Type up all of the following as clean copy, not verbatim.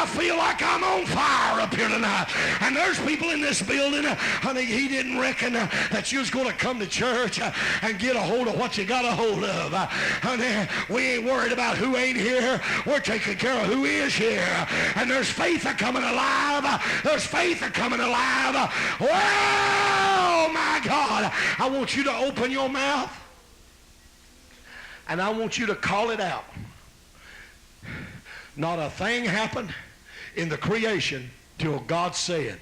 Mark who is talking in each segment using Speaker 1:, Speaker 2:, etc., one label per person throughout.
Speaker 1: I feel like I'm on fire up here tonight. And there's people in this building, honey, he didn't reckon that you was going to come to church and get a hold of what you got a hold of. Honey, we ain't worried about who ain't here. We're taking care of who is here. And there's faith coming alive. There's faith coming alive. Oh, my God. I want you to open your mouth, and I want you to call it out. Not a thing happened in the creation till God said.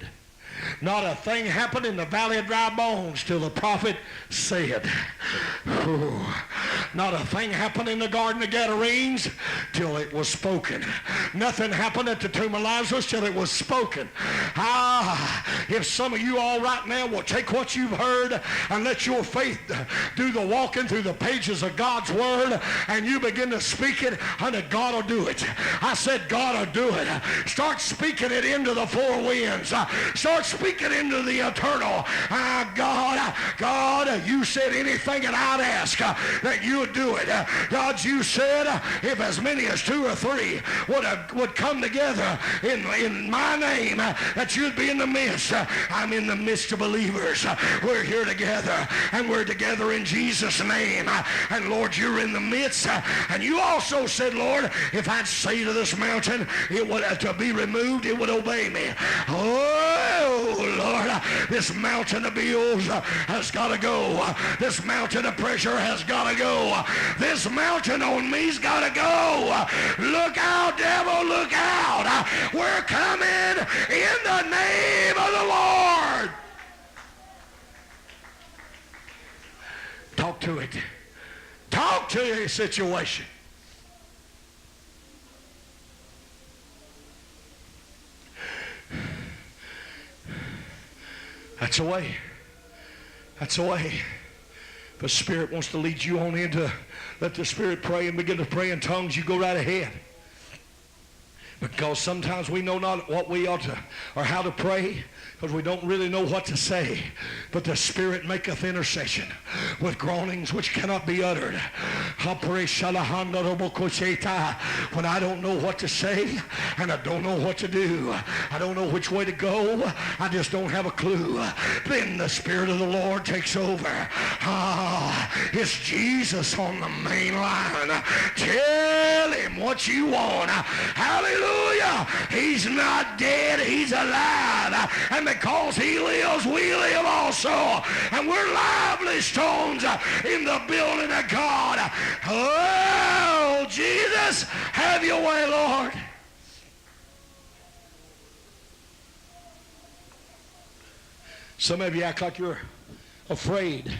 Speaker 1: Not a thing happened in the valley of dry bones till the prophet said. Ooh. Not a thing happened in the garden of Gadarenes till it was spoken. Nothing happened at the tomb of Lazarus till it was spoken. If some of you all right now will take what you've heard and let your faith do the walking through the pages of God's word, and you begin to speak it, honey, God will do it. I said God will do it. Start speaking it into the four winds. Start speaking into the eternal. God, you said anything that I'd ask that you would do it. God, you said if as many as 2 or 3 would come together in my name, that you'd be in the midst. I'm in the midst of believers. We're here together, and we're together in Jesus' name. And Lord, you're in the midst. And you also said, Lord, if I'd say to this mountain it would to be removed, it would obey me. Oh, Lord, this mountain of bills has got to go. This mountain of pressure has got to go. This mountain on me's got to go. Look out, devil, look out. We're coming in the name of the Lord. Talk to it. Talk to your situation. That's the way. That's the way. If the Spirit wants to lead you on into, let the Spirit pray and begin to pray in tongues, you go right ahead. Because sometimes we know not what we ought to, or how to pray, because we don't really know what to say. But the Spirit maketh intercession with groanings which cannot be uttered. When I don't know what to say, and I don't know what to do, I don't know which way to go, I just don't have a clue, then the Spirit of the Lord takes over. It's Jesus on the main line. Tell him what you want. Hallelujah. He's not dead. He's alive. And because he lives, we live also. And we're lively stones in the building of God. Oh, Jesus, have your way, Lord. Some of you act like you're afraid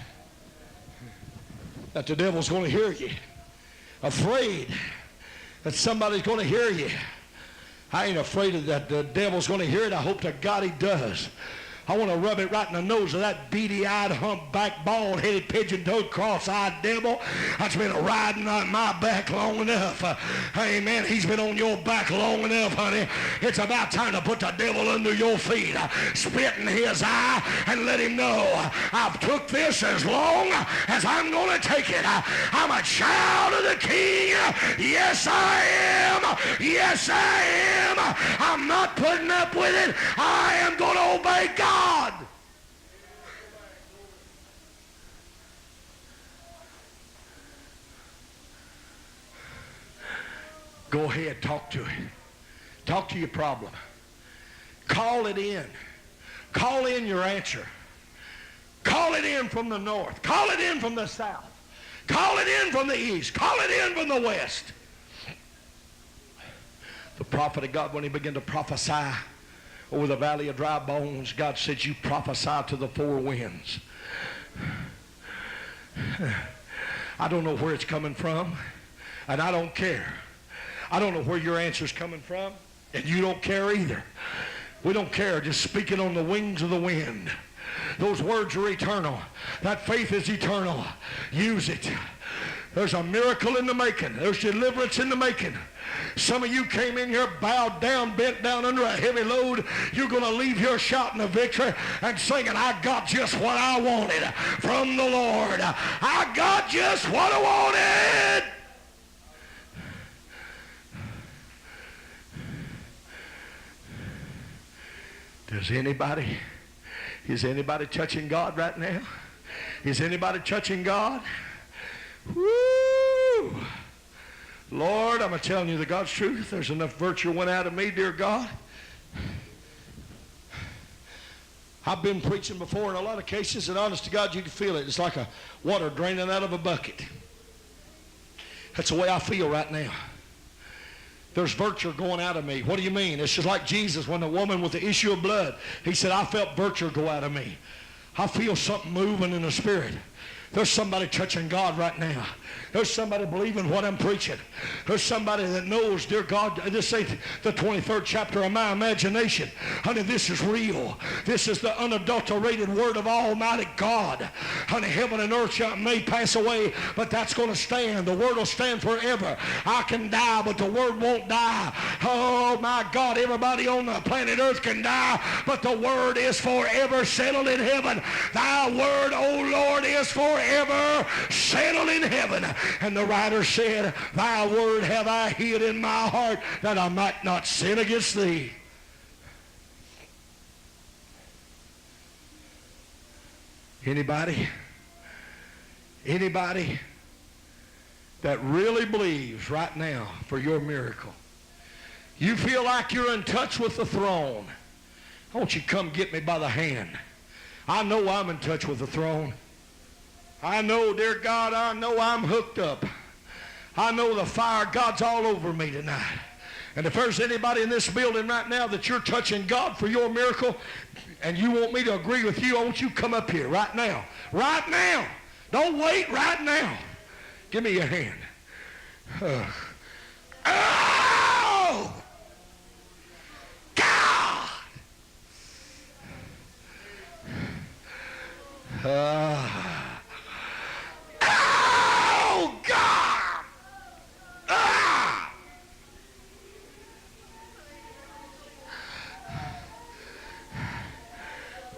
Speaker 1: that the devil's going to hear you. Afraid that somebody's going to hear you. I ain't afraid that the devil's going to hear it. I hope to God he does. I want to rub it right in the nose of that beady-eyed, humpback, bald-headed, pigeon-toed, cross-eyed devil that's been riding on my back long enough. Amen. He's been on your back long enough, honey. It's about time to put the devil under your feet, spit in his eye, and let him know I've took this as long as I'm going to take it. I'm a child of the King. Yes, I am. Yes, I am. I'm not putting up with it. I am going to obey God. Go ahead, talk to it. Talk to your problem. Call it in. Call in your answer. Call it in from the north. Call it in from the south. Call it in from the east. Call it in from the west. The prophet of God, when he began to prophesy over the valley of dry bones, God said, you prophesy to the four winds. I don't know where it's coming from, and I don't care. I don't know where your answer's coming from, and you don't care either. We don't care. Just speak it on the wings of the wind. Those words are eternal. That faith is eternal. Use it. There's a miracle in the making. There's deliverance in the making. Some of you came in here bowed down, bent down under a heavy load. You're going to leave here shouting a victory and singing, I got just what I wanted from the Lord. I got just what I wanted. Is anybody touching God right now? Is anybody touching God? Woo! Lord, I'm telling you the God's truth. There's enough virtue went out of me, dear God. I've been preaching before in a lot of cases, and honest to God, you can feel it. It's like a water draining out of a bucket. That's the way I feel right now. There's virtue going out of me. What do you mean? It's just like Jesus when the woman with the issue of blood, he said, I felt virtue go out of me. I feel something moving in the spirit. There's somebody touching God right now. There's somebody believing what I'm preaching. There's somebody that knows, dear God, this ain't the 23rd chapter of my imagination. Honey, this is real. This is the unadulterated word of Almighty God. Honey, heaven and earth may pass away, but that's going to stand. The word will stand forever. I can die, but the word won't die. Oh, my God, everybody on the planet earth can die, but the word is forever settled in heaven. Thy word, O Lord, is forever settled in heaven. And the writer said, thy word have I hid in my heart that I might not sin against thee. Anybody that really believes right now for your miracle, you feel like you're in touch with the throne, I want you to come get me by the hand. I know I'm in touch with the throne. I know, dear God, I know I'm hooked up. I know the fire of God's all over me tonight. And if there's anybody in this building right now that you're touching God for your miracle and you want me to agree with you, I want you to come up here right now. Right now. Don't wait, right now. Give me your hand. Oh! God! Oh, God! Ah!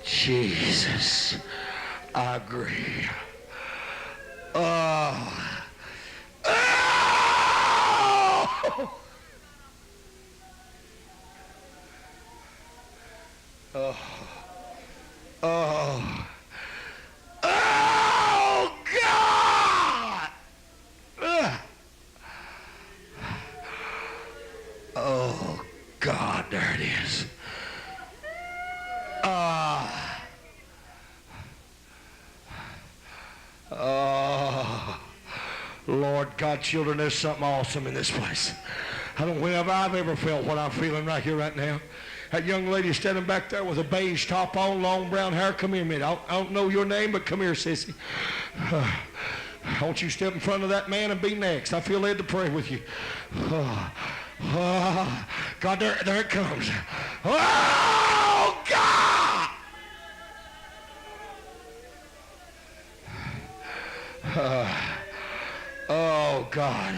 Speaker 1: Jesus, I agree. Oh! Oh! Oh! Oh! Oh, God! Oh, God, there it is. Oh, Lord God, children, there's something awesome in this place. I don't know if I've ever felt what I'm feeling right here, right now. That young lady standing back there with a beige top on, long brown hair. Come here a minute. I don't know your name, but come here, sissy. I want you to step in front of that man and be next. I feel led to pray with you. God, there it comes. Oh, God! Oh, God.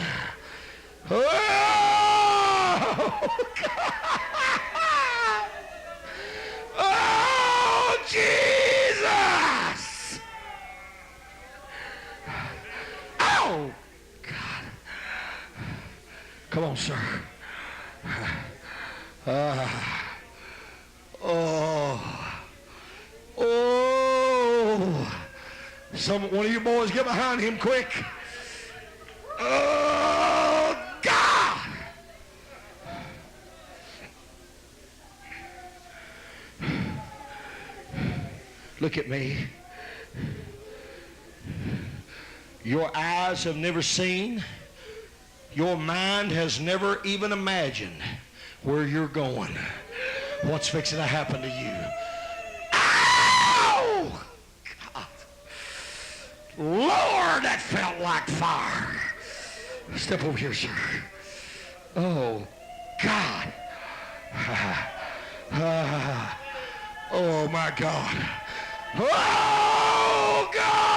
Speaker 1: Oh, God. Oh, Jesus! Oh, God. Come on, sir. One of you boys get behind him quick. Oh, God! Look at me. Your eyes have never seen. Your mind has never even imagined where you're going. What's fixing to happen to you. Ow! God. Lord, that felt like fire. Step over here, sir. Oh, God. Oh, my God. Oh, God!